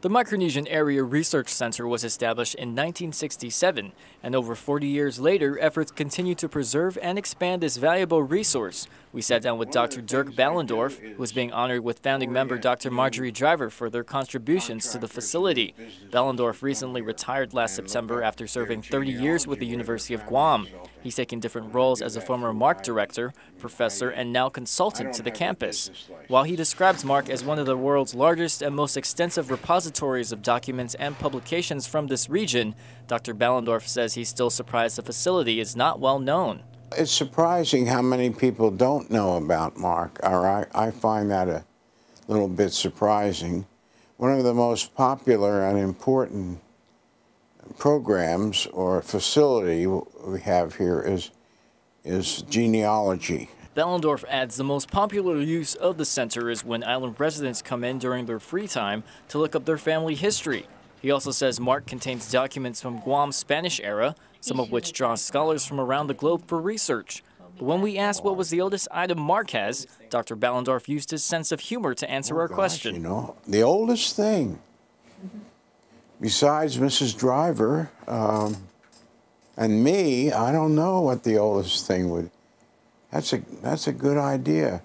The Micronesian Area Research Center was established in 1967, and over 40 years later, efforts continue to preserve and expand this valuable resource. We sat down with Dr. Dirk Ballendorf, who is being honored with founding member Dr. Marjorie Driver for their contributions to the facility. Ballendorf recently retired last September after serving 30 years with the University of Guam. He's taken different roles as a former MARC director, professor, and now consultant to the campus. While he describes MARC as one of the world's largest and most extensive repositories of documents and publications from this region, Dr. Ballendorf says he's still surprised the facility is not well known. It's surprising how many people don't know about MARC, or I find that a little bit surprising. One of the most popular and important programs or facility we have here is genealogy. Ballendorf adds the most popular use of the center is when island residents come in during their free time to look up their family history. He also says MARC contains documents from Guam's Spanish era, some of which draw scholars from around the globe for research. But when we asked what was the oldest item MARC has, Dr. Ballendorf used his sense of humor to answer our question. You know, the oldest thing, besides Mrs. Driver and me, I don't know what the oldest thing would. That's a good idea.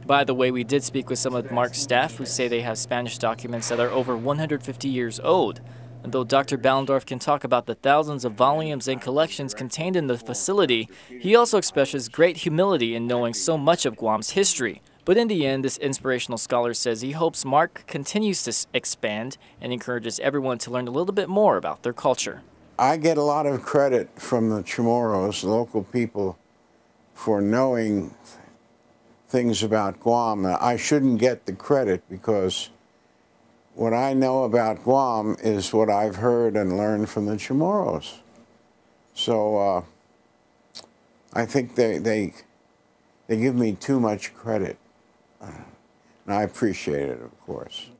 By the way, we did speak with some of MARC's staff who say they have Spanish documents that are over 150 years old. And though Dr. Ballendorf can talk about the thousands of volumes and collections contained in the facility, he also expresses great humility in knowing so much of Guam's history. But in the end, this inspirational scholar says he hopes MARC continues to expand and encourages everyone to learn a little bit more about their culture. I get a lot of credit from the Chamorros, local people, for knowing things about Guam. I shouldn't get the credit because what I know about Guam is what I've heard and learned from the Chamorros. So I think they give me too much credit. And I appreciate it, of course.